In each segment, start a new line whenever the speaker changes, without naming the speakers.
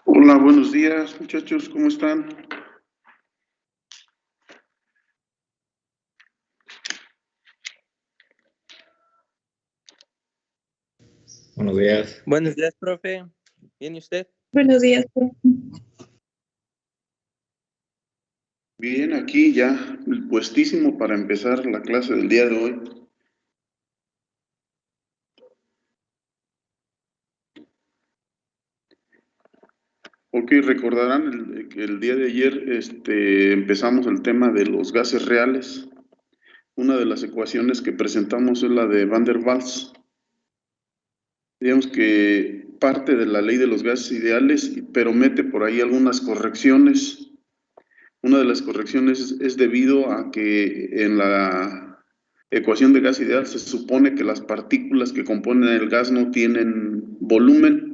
Hola, buenos días, muchachos, ¿cómo están?
Buenos días.
Buenos días, profe. ¿Bien y usted?
Buenos días.
Bien, aquí ya puestísimo para empezar la clase del día de hoy. Ok, recordarán que el día de ayer empezamos el tema de los gases reales. Una de las ecuaciones que presentamos es la de Van der Waals. Digamos que parte de la ley de los gases ideales, pero mete por ahí algunas correcciones. Una de las correcciones es debido a que en la ecuación de gas ideal se supone que las partículas que componen el gas no tienen volumen.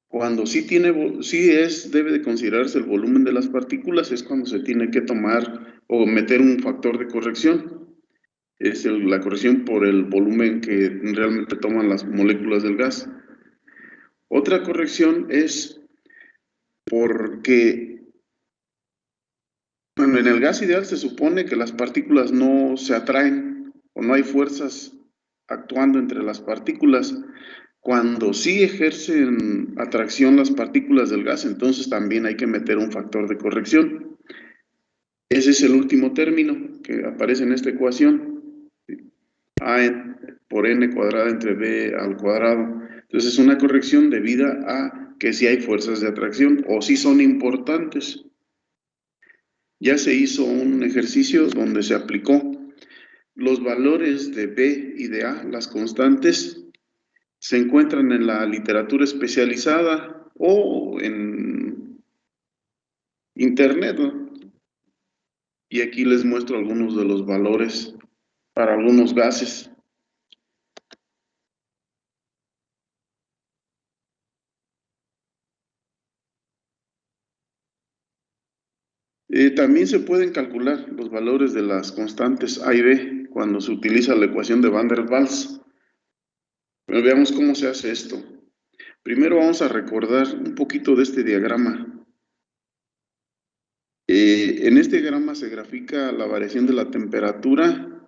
Cuando debe de considerarse el volumen de las partículas, es cuando se tiene que tomar o meter un factor de corrección. Es la corrección por el volumen que realmente toman las moléculas del gas. Otra corrección es porque bueno, en el gas ideal se supone que las partículas no se atraen o no hay fuerzas actuando entre las partículas. Cuando sí ejercen atracción las partículas del gas, entonces también hay que meter un factor de corrección. Ese es el último término que aparece en esta ecuación. A por n cuadrada entre b al cuadrado. Entonces es una corrección debida a que si hay fuerzas de atracción o si son importantes. Ya se hizo un ejercicio donde se aplicó los valores de B y de A, las constantes, se encuentran en la literatura especializada o en internet, ¿no? Y aquí les muestro algunos de los valores para algunos gases. También se pueden calcular los valores de las constantes A y B cuando se utiliza la ecuación de Van der Waals. Pero veamos cómo se hace esto. Primero vamos a recordar un poquito de este diagrama. En este diagrama se grafica la variación de la temperatura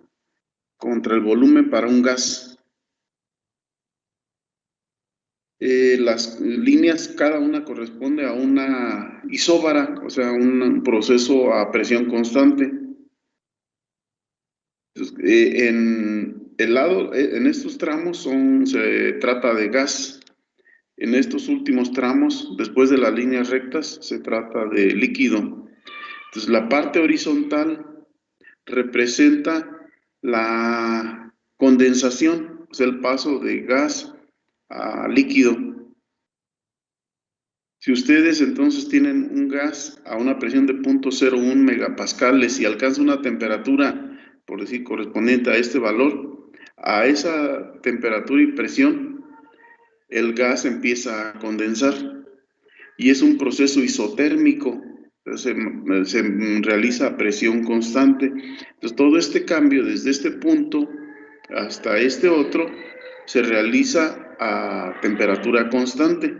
contra el volumen para un gas. Las líneas, cada una corresponde a una isóbara, o sea, un proceso a presión constante. Entonces, en estos tramos se trata de gas. En estos últimos tramos, después de las líneas rectas, se trata de líquido. Entonces, la parte horizontal representa la condensación, o sea, el paso de gas a líquido. Si ustedes entonces tienen un gas a una presión de 0.01 megapascales y alcanza una temperatura, por decir, correspondiente a este valor, a esa temperatura y presión, el gas empieza a condensar y es un proceso isotérmico. Se realiza a presión constante. Entonces, todo este cambio desde este punto hasta este otro se realiza a temperatura constante.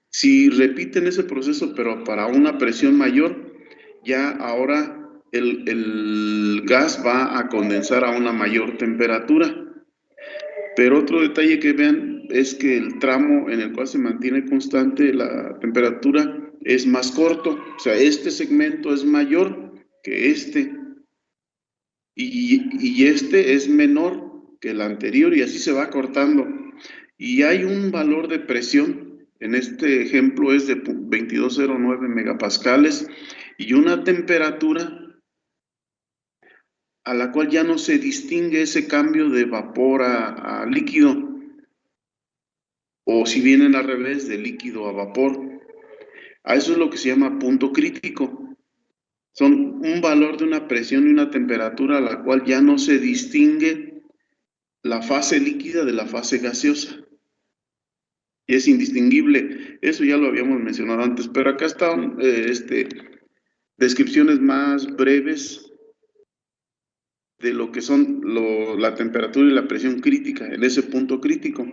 Si repiten ese proceso, pero para una presión mayor, ya ahora el gas va a condensar a una mayor temperatura. Pero otro detalle que vean es que el tramo en el cual se mantiene constante la temperatura es más corto, o sea, este segmento es mayor que este y este es menor que el anterior y así se va cortando. Y hay un valor de presión, en este ejemplo es de 2209 megapascales y una temperatura a la cual ya no se distingue ese cambio de vapor a líquido. O si vienen al revés, de líquido a vapor. A eso es lo que se llama punto crítico. Son un valor de una presión y una temperatura a la cual ya no se distingue la fase líquida de la fase gaseosa. Y es indistinguible. Eso ya lo habíamos mencionado antes, pero acá están descripciones más breves de lo que son la temperatura y la presión crítica en ese punto crítico.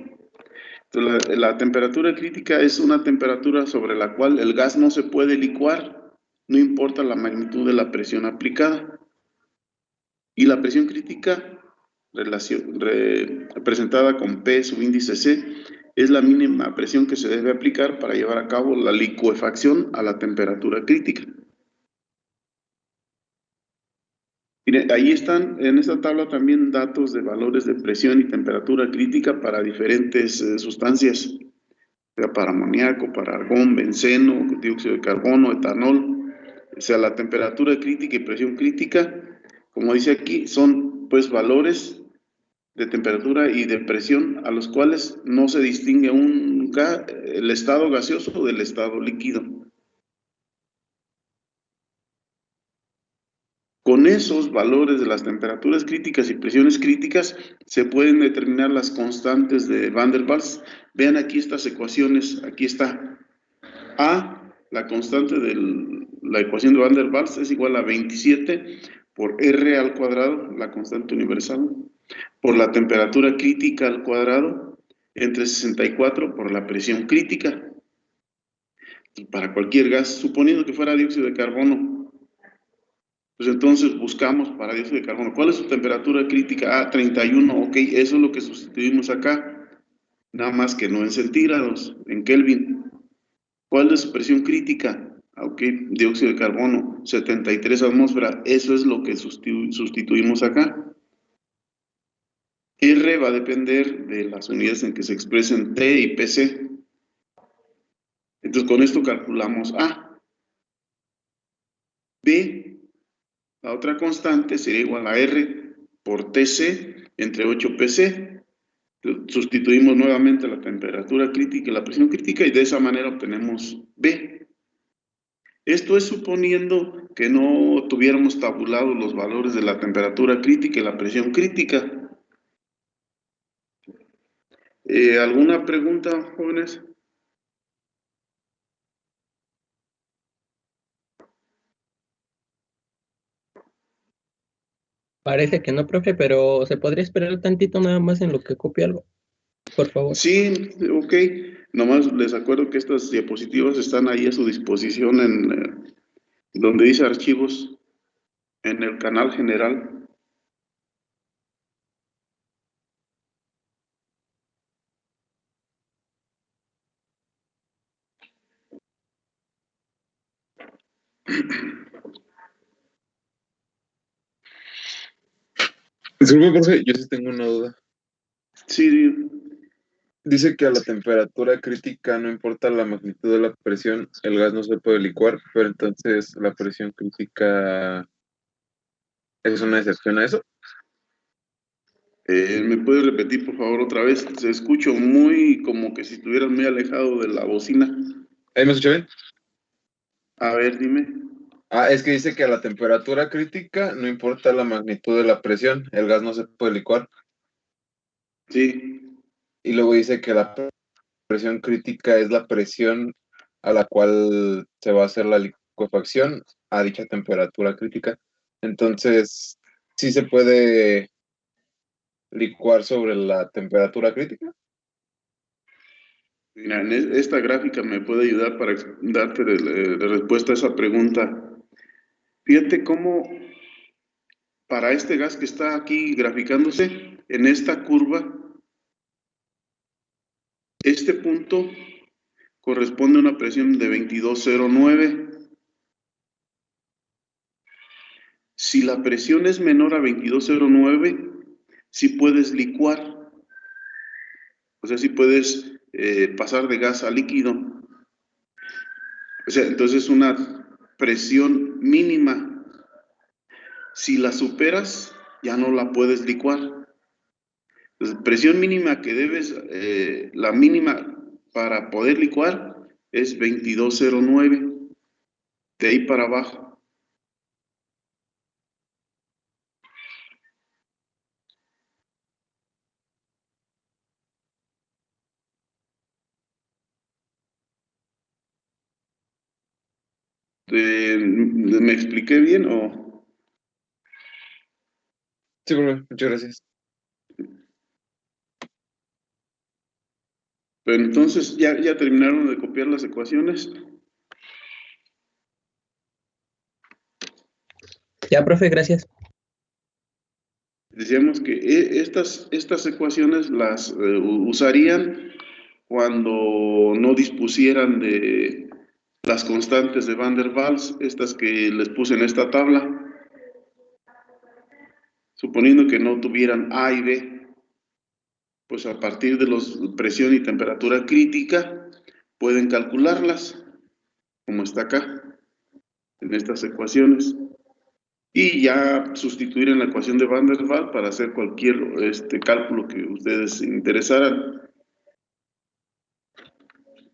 Entonces, la temperatura crítica es una temperatura sobre la cual el gas no se puede licuar, no importa la magnitud de la presión aplicada. Y la presión crítica, representada con P subíndice C, es la mínima presión que se debe aplicar para llevar a cabo la licuefacción a la temperatura crítica. Miren, ahí están en esta tabla también datos de valores de presión y temperatura crítica para diferentes sustancias, sea para amoníaco, para argón, benceno, dióxido de carbono, etanol. O sea, la temperatura crítica y presión crítica, como dice aquí, son pues valores de temperatura y de presión a los cuales no se distingue el estado gaseoso del estado líquido. Con esos valores de las temperaturas críticas y presiones críticas se pueden determinar las constantes de Van der Waals. Vean aquí estas ecuaciones, aquí está A, la constante de la ecuación de Van der Waals es igual a 27 por R al cuadrado, la constante universal, por la temperatura crítica al cuadrado, entre 64 por la presión crítica. Y para cualquier gas, suponiendo que fuera dióxido de carbono, pues entonces buscamos para dióxido de carbono. ¿Cuál es su temperatura crítica? Ah, 31, ok, eso es lo que sustituimos acá, nada más que no en centígrados, en Kelvin. ¿Cuál es su presión crítica? Ah, ok, dióxido de carbono, 73 atmósferas, eso es lo que sustituimos acá. R va a depender de las unidades en que se expresen T y PC. Entonces con esto calculamos A. B, la otra constante sería igual a R por TC entre 8PC. Sustituimos nuevamente la temperatura crítica y la presión crítica y de esa manera obtenemos B. Esto es suponiendo que no tuviéramos tabulados los valores de la temperatura crítica y la presión crítica. ¿Alguna pregunta, jóvenes?
Parece que no, profe, pero ¿se podría esperar tantito nada más en lo que copio algo? Por favor.
Sí, ok. Nomás les acuerdo que estas diapositivas están ahí a su disposición en donde dice archivos en el canal general.
Disculpe, profe, yo sí tengo una duda.
Sí,
Dice que a la temperatura crítica, no importa la magnitud de la presión, el gas no se puede licuar, pero entonces la presión crítica es una excepción a eso.
¿me puedes repetir por favor otra vez? Se escucho muy como que si estuvieras muy alejado de la bocina.
¿Ahí me escucha bien?
A ver, dime.
Ah, es que dice que a la temperatura crítica, no importa la magnitud de la presión, el gas no se puede licuar.
Sí.
Y luego dice que la presión crítica es la presión a la cual se va a hacer la licuefacción a dicha temperatura crítica. Entonces, sí se puede licuar sobre la temperatura crítica.
Mira, esta gráfica me puede ayudar para darte de respuesta a esa pregunta. Fíjate cómo para este gas que está aquí graficándose, en esta curva, este punto corresponde a una presión de 2209. Si la presión es menor a 2209, sí puedes licuar, o sea, sí puedes pasar de gas a líquido. O sea, entonces una presión mínima. Si la superas, ya no la puedes licuar. Entonces, presión mínima que debes, la mínima para poder licuar es 2209, de ahí para abajo. ¿Me expliqué bien o?
Sí, profe, muchas gracias.
Pero entonces, ¿ya terminaron de copiar las ecuaciones?
Ya, profe, gracias.
Decíamos que estas ecuaciones las usarían cuando no dispusieran de las constantes de Van der Waals, estas que les puse en esta tabla, suponiendo que no tuvieran A y B, pues a partir de los presión y temperatura crítica, pueden calcularlas, como está acá, en estas ecuaciones. Y ya sustituir en la ecuación de Van der Waals para hacer cualquier cálculo que ustedes se interesaran.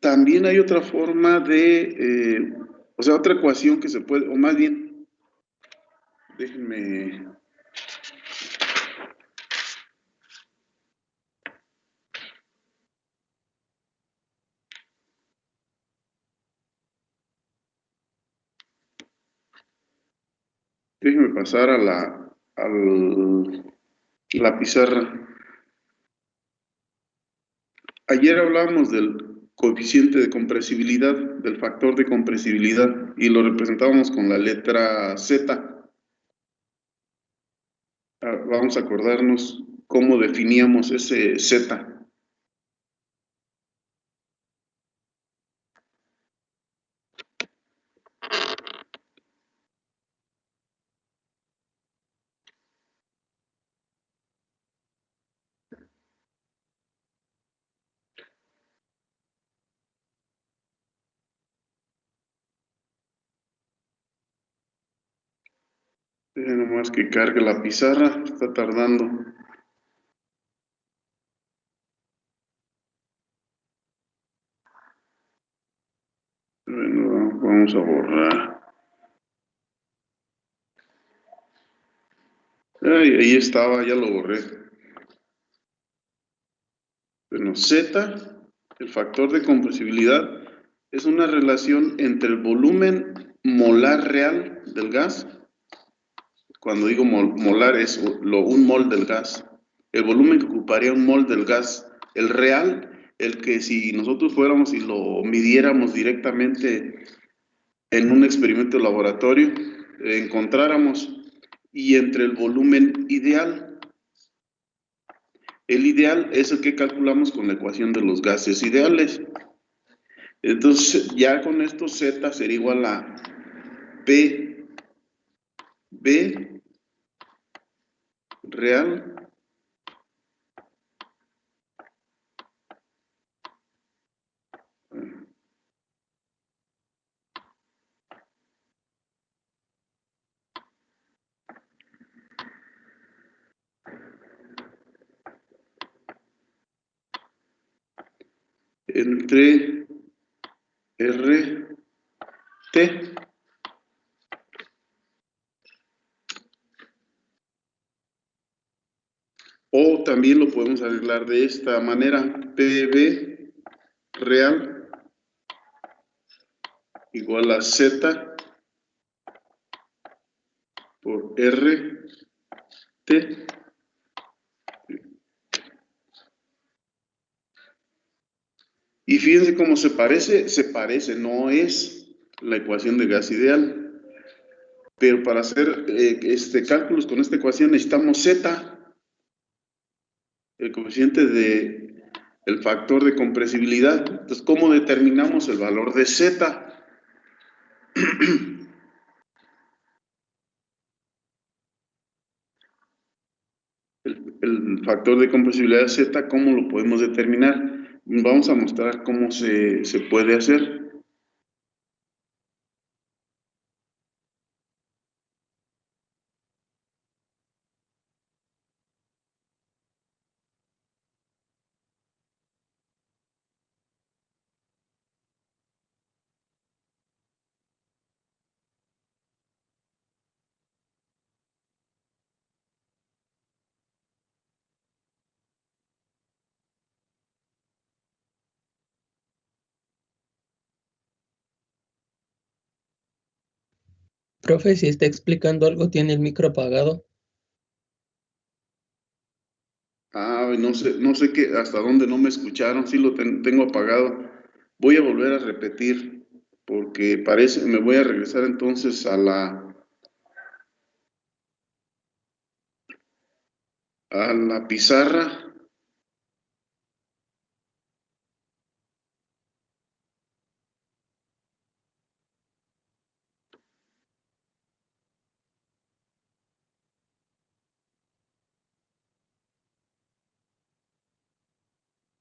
También hay otra forma o sea, otra ecuación que se puede, o más bien, déjenme, pasar a la pizarra. Ayer hablábamos del coeficiente de compresibilidad, del factor de compresibilidad, y lo representábamos con la letra Z. Vamos a acordarnos cómo definíamos ese Z. Nomás que cargue la pizarra, está tardando. Bueno, vamos a borrar. Ahí estaba, ya lo borré. Bueno, Z, el factor de compresibilidad, es una relación entre el volumen molar real del gas. Cuando digo molar es un mol del gas. El volumen que ocuparía un mol del gas, el real, el que si nosotros fuéramos y lo midiéramos directamente en un experimento de laboratorio, encontráramos, y entre el volumen ideal. El ideal es el que calculamos con la ecuación de los gases ideales. Entonces, ya con esto Z sería igual a P, B real entre R, T. O también lo podemos arreglar de esta manera, PB real igual a Z por R, T. Y fíjense cómo se parece, no es la ecuación de gas ideal. Pero para hacer cálculos con esta ecuación necesitamos Z, el coeficiente el factor de compresibilidad. Entonces, ¿cómo determinamos el valor de Z? El factor de compresibilidad Z, ¿cómo lo podemos determinar? Vamos a mostrar cómo se puede hacer.
Profe, si está explicando algo, tiene el micro apagado.
Ah, Ay, no sé qué, hasta dónde no me escucharon, sí lo tengo apagado. Voy a volver a repetir, porque parece, me voy a regresar entonces a la pizarra.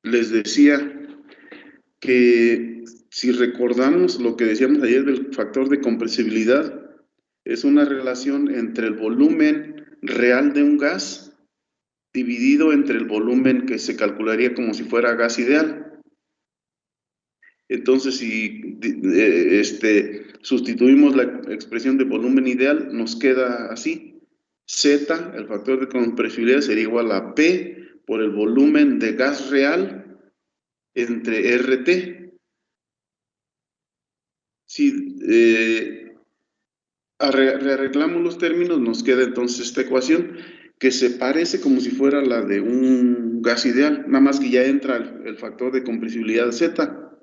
Les decía que si recordamos lo que decíamos ayer del factor de compresibilidad, es una relación entre el volumen real de un gas dividido entre el volumen que se calcularía como si fuera gas ideal. Entonces, si sustituimos la expresión de volumen ideal, nos queda así. Z, el factor de compresibilidad, sería igual a P por el volumen de gas real entre RT. Si rearreglamos los términos, nos queda entonces esta ecuación que se parece como si fuera la de un gas ideal, nada más que ya entra el factor de compresibilidad Z.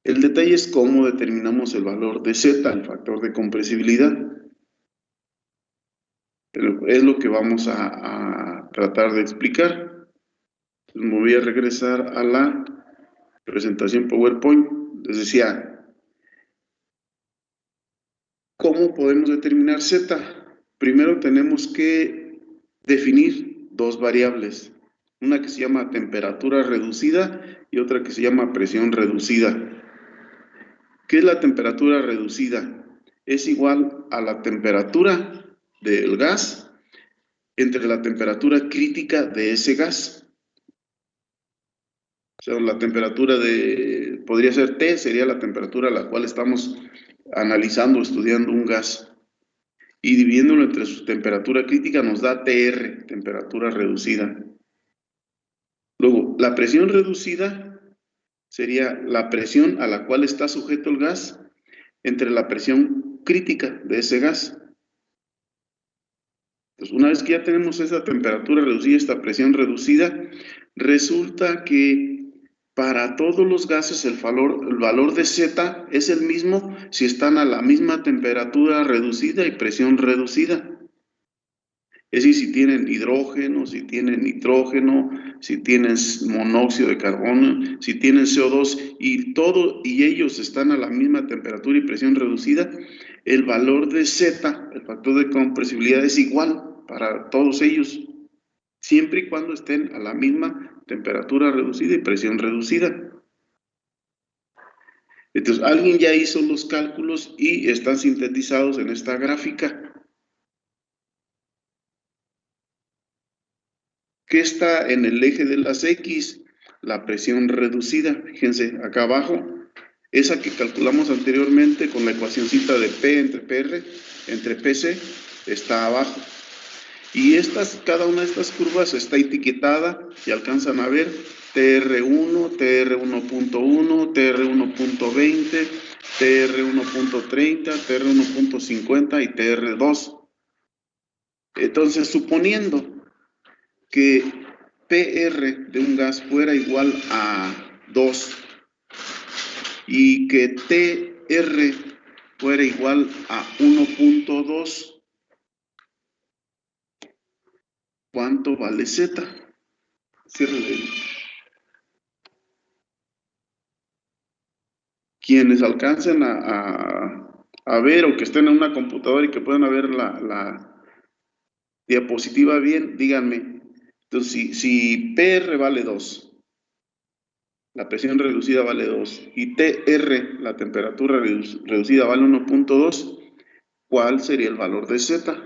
El detalle es cómo determinamos el valor de Z, el factor de compresibilidad. Es lo que vamos a tratar de explicar. Entonces, me voy a regresar a la presentación PowerPoint. Les decía, ¿cómo podemos determinar Z? Primero tenemos que definir dos variables. Una que se llama temperatura reducida y otra que se llama presión reducida. ¿Qué es la temperatura reducida? Es igual a la temperatura del gas entre la temperatura crítica de ese gas. O sea, la temperatura podría ser T, sería la temperatura a la cual estamos analizando, estudiando un gas. Y dividiéndolo entre su temperatura crítica nos da TR, temperatura reducida. Luego, la presión reducida sería la presión a la cual está sujeto el gas entre la presión crítica de ese gas. Entonces, una vez que ya tenemos esta temperatura reducida, esta presión reducida, resulta que para todos los gases el valor de Z es el mismo si están a la misma temperatura reducida y presión reducida. Es decir, si tienen hidrógeno, si tienen nitrógeno, si tienen monóxido de carbono, si tienen CO2 y ellos están a la misma temperatura y presión reducida, el valor de Z, el factor de compresibilidad, es igual para todos ellos, siempre y cuando estén a la misma temperatura reducida y presión reducida. Entonces, alguien ya hizo los cálculos y están sintetizados en esta gráfica. ¿Qué está en el eje de las X? La presión reducida. Fíjense, acá abajo, esa que calculamos anteriormente con la ecuacioncita de P entre PR, entre PC, está abajo. Y cada una de estas curvas está etiquetada y alcanzan a ver TR1, TR1.1, TR1.20, TR1.30, TR1.50 y TR2. Entonces, suponiendo que PR de un gas fuera igual a 2 y que TR fuera igual a 1.2, ¿cuánto vale Z? Cierre. Quienes alcancen a ver o que estén en una computadora y que puedan ver la diapositiva bien, díganme. Entonces, si PR vale 2, la presión reducida vale 2 y TR, la temperatura reducida, vale 1.2, ¿cuál sería el valor de Z?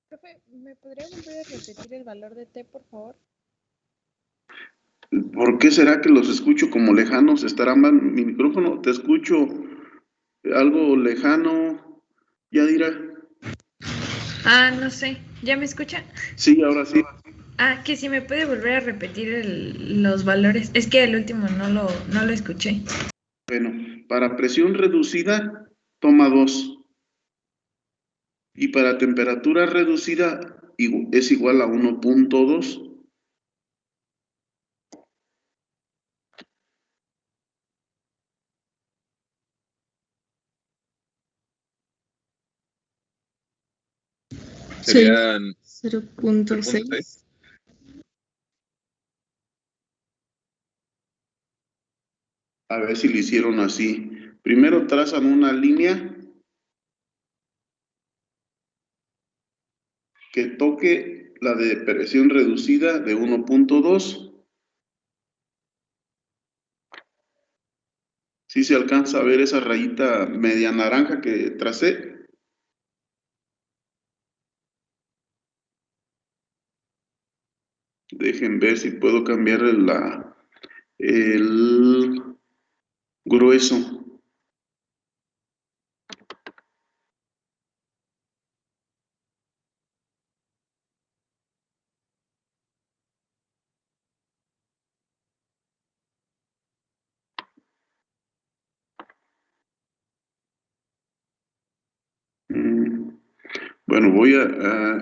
Profe, ¿me podría volver a repetir el valor de T, por favor?
¿Por qué será que los escucho como lejanos? ¿Estará mal mi micrófono? Te escucho algo lejano, Yadira.
No sé. ¿Ya me escucha?
Sí, ahora sí.
Que si me puede volver a repetir los valores. Es que el último no lo escuché.
Bueno, para presión reducida, toma 2. Y para temperatura reducida es igual a 1.2.
Serían
0.6.
A ver si lo hicieron así. Primero trazan una línea que toque la de presión reducida de 1.2. ¿Sí se alcanza a ver esa rayita media naranja que tracé? Dejen ver si puedo cambiar el grueso. Bueno,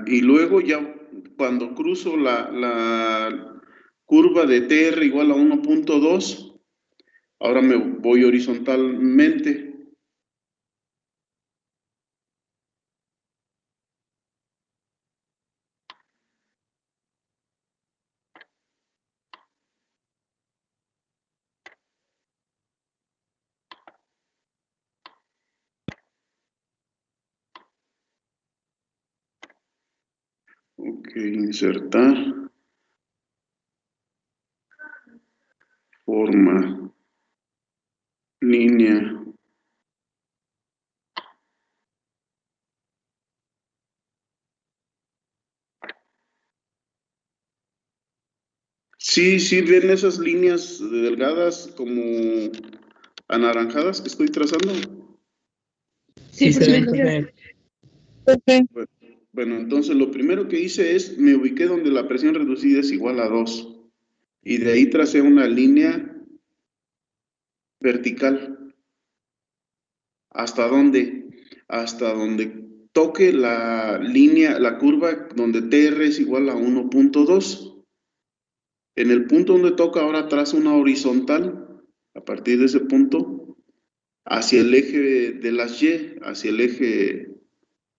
y luego ya cuando cruzo la curva de TR igual a 1.2, ahora me voy horizontalmente. Ok, insertar. Forma. Línea. Sí, sí, ven esas líneas delgadas como anaranjadas que estoy trazando.
Sí, se ven,
profe.
profe.
Bueno, entonces lo primero que hice es, me ubiqué donde la presión reducida es igual a 2. Y de ahí tracé una línea vertical. ¿Hasta dónde? Hasta donde toque la línea, la curva donde TR es igual a 1.2. En el punto donde toca ahora trazo una horizontal, a partir de ese punto, hacia el eje de las Y, hacia el eje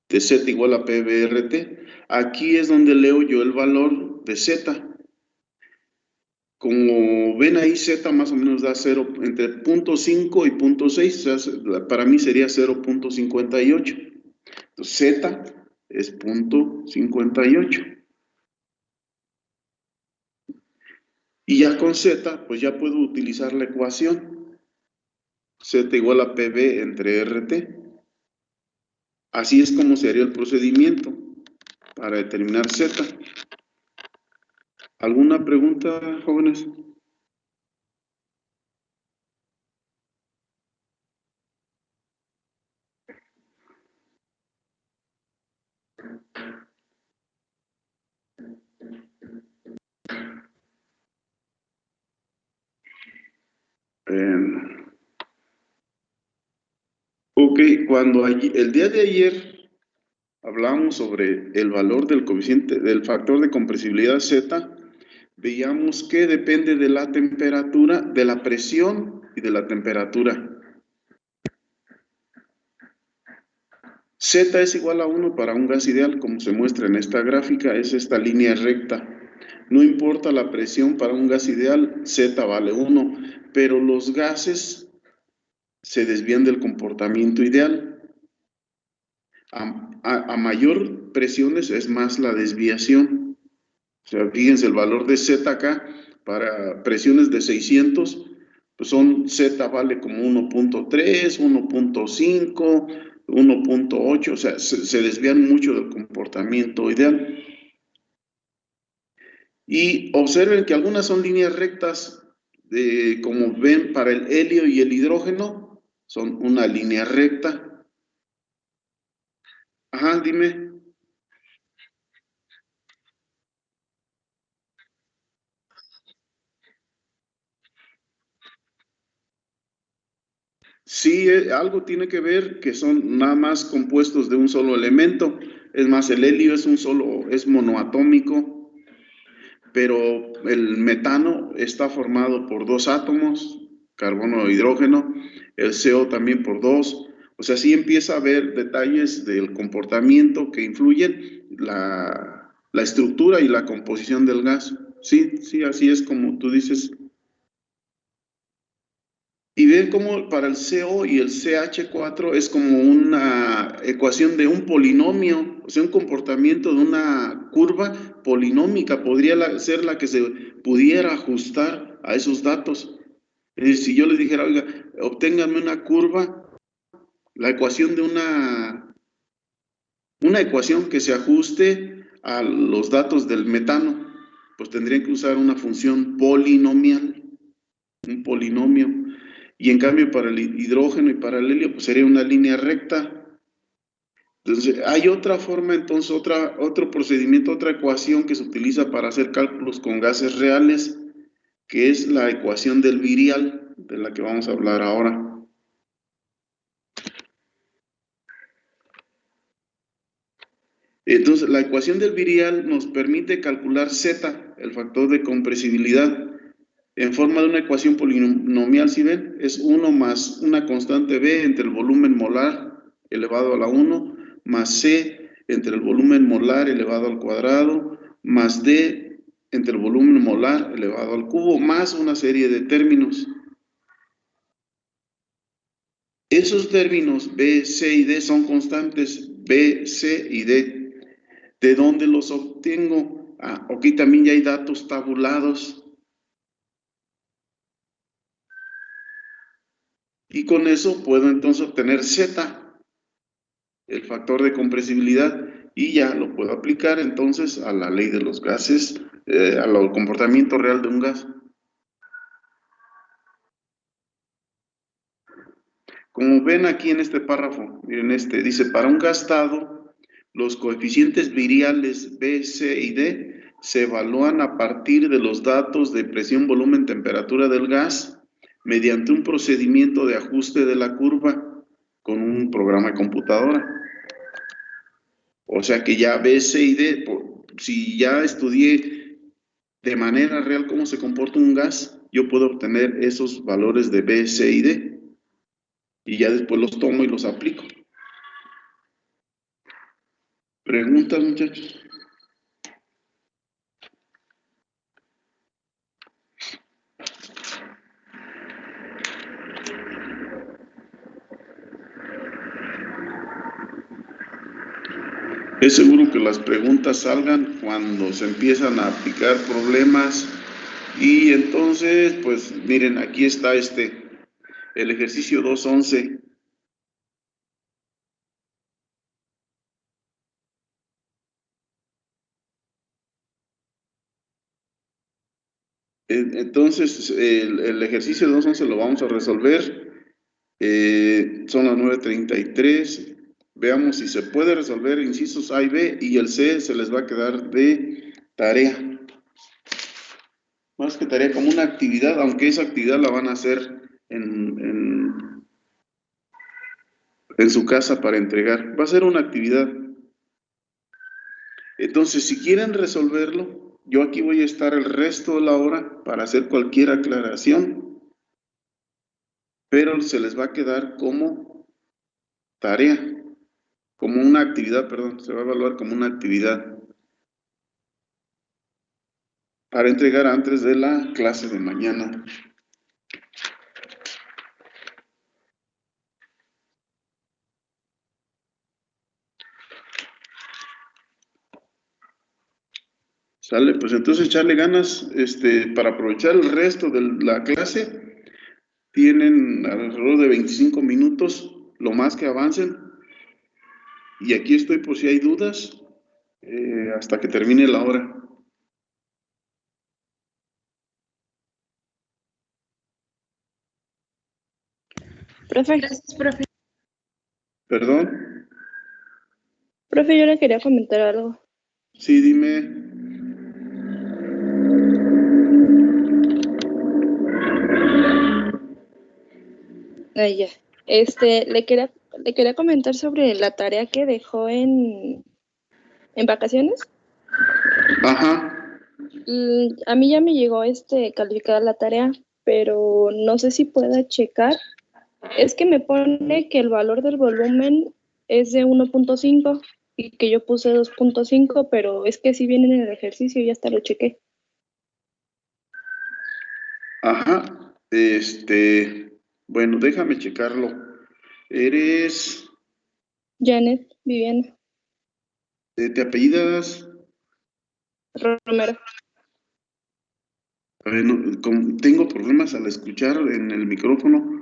de Z igual a PBRT. Aquí es donde leo yo el valor de Z. Como ven ahí, Z más o menos da 0, entre 0.5 y 0.6, o sea, para mí sería 0.58. Entonces, Z es 0.58. Y ya con Z, pues ya puedo utilizar la ecuación. Z igual a PB entre RT. Así es como se haría el procedimiento para determinar Z. ¿Alguna pregunta, jóvenes? Ok, el día de ayer hablamos sobre el valor del coeficiente, del factor de compresibilidad Z, veíamos que depende de la temperatura, de la presión y de la temperatura. Z es igual a 1 para un gas ideal, como se muestra en esta gráfica, es esta línea recta. No importa la presión para un gas ideal, Z vale 1, pero los gases se desvían del comportamiento ideal. A mayor presiones es más la desviación. O sea, fíjense el valor de Z acá, para presiones de 600, pues Z vale como 1.3, 1.5, 1.8, o sea, se desvían mucho del comportamiento ideal. Y observen que algunas son líneas rectas, como ven para el helio y el hidrógeno, son una línea recta. Ajá, dime. Sí, algo tiene que ver que son nada más compuestos de un solo elemento. Es más, el helio es monoatómico, pero el metano está formado por dos átomos, carbono e hidrógeno, el CO también por dos. O sea, sí empieza a haber detalles del comportamiento que influyen la estructura y la composición del gas. Sí, sí, así es como tú dices. Y ven cómo para el CO y el CH4 es como una ecuación de un polinomio, o sea, un comportamiento de una curva polinómica, podría ser la que se pudiera ajustar a esos datos. Es decir, si yo les dijera, oiga, obténganme una curva, la ecuación de una ecuación que se ajuste a los datos del metano, pues tendrían que usar una función polinomial, un polinomio. Y en cambio para el hidrógeno y para el helio, pues sería una línea recta. Entonces, hay otra forma, entonces, otro procedimiento, otra ecuación que se utiliza para hacer cálculos con gases reales, que es la ecuación del virial, de la que vamos a hablar ahora. Entonces, la ecuación del virial nos permite calcular Z, el factor de compresibilidad, en forma de una ecuación polinomial, ¿sí ven? Es 1 más una constante B entre el volumen molar elevado a la 1, más C entre el volumen molar elevado al cuadrado, más D entre el volumen molar elevado al cubo, más una serie de términos. Esos términos B, C y D son constantes, B, C y D. ¿De dónde los obtengo? Aquí también ya hay datos tabulados. Y con eso puedo entonces obtener Z, el factor de compresibilidad, y ya lo puedo aplicar entonces a la ley de los gases, al comportamiento real de un gas. Como ven aquí en este párrafo, miren dice, para un gas dado, los coeficientes viriales B, C y D se evalúan a partir de los datos de presión, volumen, temperatura del gas mediante un procedimiento de ajuste de la curva con un programa de computadora. O sea que ya B, C y D, si ya estudié de manera real cómo se comporta un gas, yo puedo obtener esos valores de B, C y D. Y ya después los tomo y los aplico. ¿Preguntas, muchachos? Es seguro que las preguntas salgan cuando se empiezan a aplicar problemas y entonces, pues miren, aquí está el ejercicio 2.11. Entonces, el ejercicio 2.11 lo vamos a resolver. Son las 9:33. Veamos si se puede resolver incisos A y B y el C se les va a quedar de tarea. Más que tarea, como una actividad, aunque esa actividad la van a hacer en su casa para entregar. Va a ser una actividad. Entonces, si quieren resolverlo, yo aquí voy a estar el resto de la hora para hacer cualquier aclaración, pero se les va a quedar como tarea, como una actividad, perdón, se va a evaluar como una actividad para entregar antes de la clase de mañana. Sale, pues entonces echarle ganas, para aprovechar el resto de la clase, tienen alrededor de 25 minutos, lo más que avancen, y aquí estoy por si hay dudas, hasta que termine la hora.
Profe,
Gracias, profe.
¿Perdón?
profe, yo le quería comentar algo.
Sí, dime.
Ay, ya. Le quería comentar sobre la tarea que dejó en vacaciones.
Ajá.
A mí ya me llegó calificada la tarea, pero no sé si pueda checar. Es que me pone que el valor del volumen es de 1.5 y que yo puse 2.5, pero es que si viene en el ejercicio, ya hasta lo chequé.
Ajá. Bueno, déjame checarlo. Eres,
Janet, Viviana,
¿te apellidas?
Romero,
A ver, tengo problemas al escuchar en el micrófono.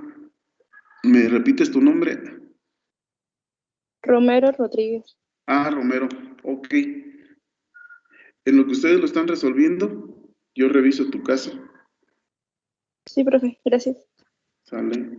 ¿Me repites tu nombre?
Romero Rodríguez.
Ah, Romero. Ok. En lo que ustedes lo están resolviendo, yo reviso tu caso.
Sí, profe, gracias.
Sale.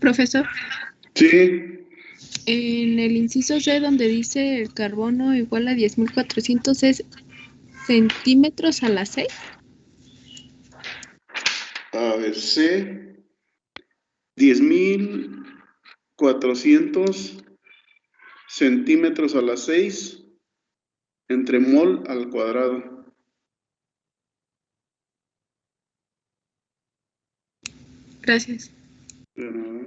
Profesor,
Sí,
en el inciso C donde dice el carbono igual a 10.400 es centímetros a la 6.
a ver, C, 10.400 centímetros a la 6 entre mol al cuadrado.
Gracias.
Pero,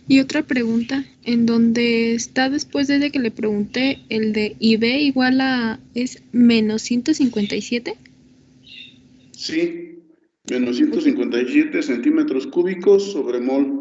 Y otra pregunta, en donde está después de que le pregunté, el de IB igual a es menos 157.
sí, menos 157 centímetros cúbicos sobre mol.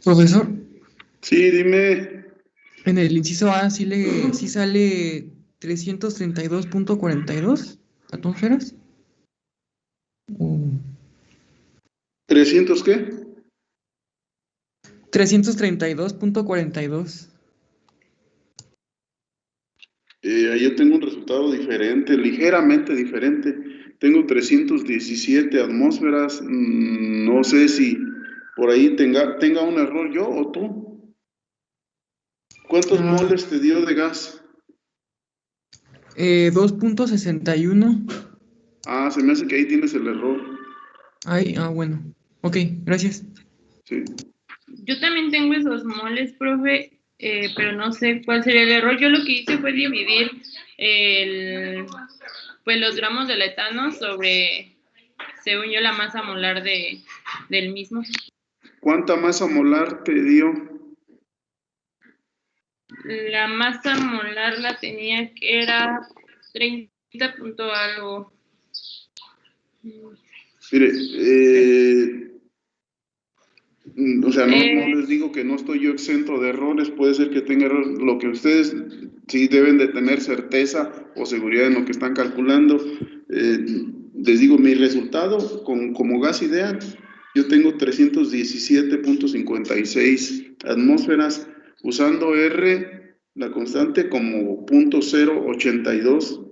Profesor,
Sí, dime.
en el inciso A sí sale 332.42 atmósferas. O
¿300 qué?
332.42.
Ahí yo tengo un resultado diferente, ligeramente diferente. Tengo 317 atmósferas. No sé si por ahí tenga un error yo o tú. ¿Cuántos
Ah,
moles te dio de gas?
2.61.
Ah, se me hace que ahí tienes el error.
Ay, bueno. Ok, gracias.
Sí.
Yo también tengo esos moles, profe, pero no sé cuál sería el error. Yo lo que hice fue dividir el, pues los gramos del etano sobre, según yo, la masa molar del mismo.
¿Cuánta masa molar te dio?
La masa molar la tenía que era 30 punto algo.
Mire, o sea, no
Eh,
les digo que no estoy yo exento de errores, puede ser que tenga errores. Lo que ustedes sí deben de tener certeza o seguridad en lo que están calculando. Les digo, mi resultado como gas ideal, yo tengo 317.56 atmósferas usando R, la constante, como 0.082.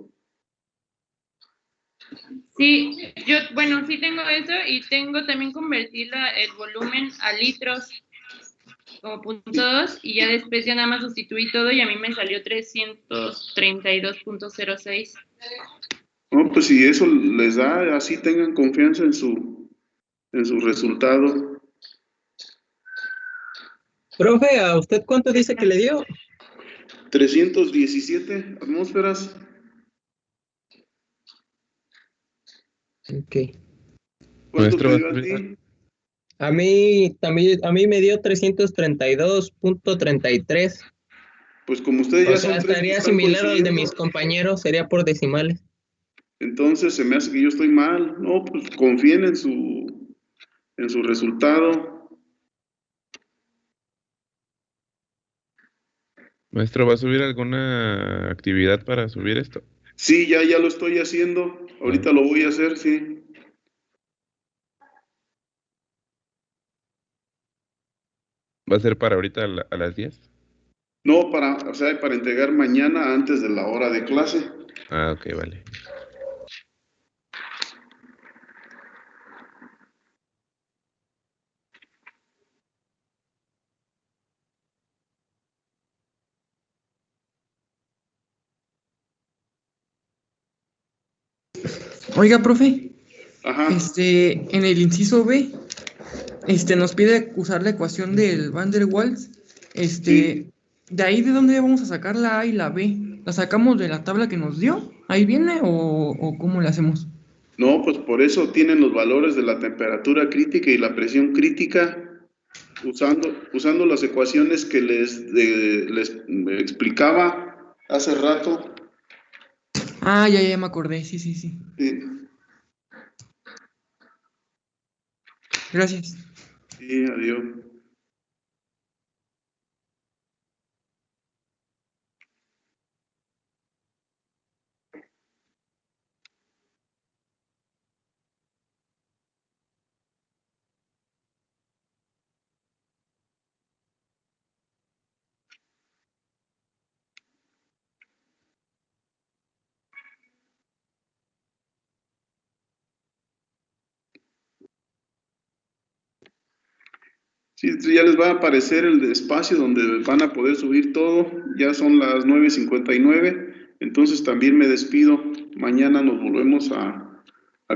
sí, yo, bueno, sí tengo eso y tengo también convertir el volumen a litros como punto 2 y ya después ya nada más sustituí todo y a mí me salió 332.06.
No, pues si eso les da, así tengan confianza en su resultado.
Profe, ¿a usted cuánto dice que le dio?
317 atmósferas.
Ok.
¿Cuánto
Maestro,
te
¿va a
dio a
subir?
ti?
A mí también, a mí me dio 332.33.
Pues como ustedes
O
ya
sea,
son tres que
estaría
están
similar al de
coincidiendo,
mis compañeros, sería por decimales.
entonces se me hace que yo estoy mal. No, pues confíen en su resultado.
Maestro, ¿va a subir alguna actividad para subir esto?
Sí, ya lo estoy haciendo.
Ah,
Ahorita lo voy a hacer, sí.
¿Va a ser para ahorita a las 10?
No, o sea, para entregar mañana antes de la hora de clase.
Ah, ok, vale.
Oiga, profe,
Ajá,
en el inciso B, nos pide usar la ecuación del Van der Waals.
sí.
¿De ahí de dónde vamos a sacar la A y la B? ¿La sacamos de la tabla que nos dio? ¿Ahí viene o cómo le hacemos?
No, pues por eso tienen los valores de la temperatura crítica y la presión crítica. Usando las ecuaciones que les explicaba hace rato.
Ah, ya me acordé, sí, sí, sí.
Sí,
Gracias.
sí, adiós. Sí, sí, ya les va a aparecer el espacio donde van a poder subir todo. Ya son las 9:59. Entonces también me despido. Mañana nos volvemos a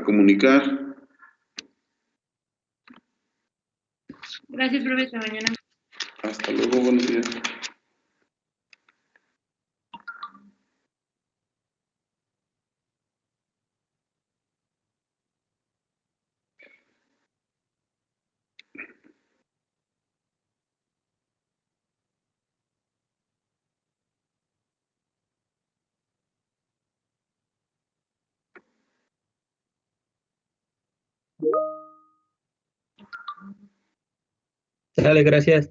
comunicar.
Gracias, profe, hasta mañana.
Hasta luego, buenos días.
Sale, gracias.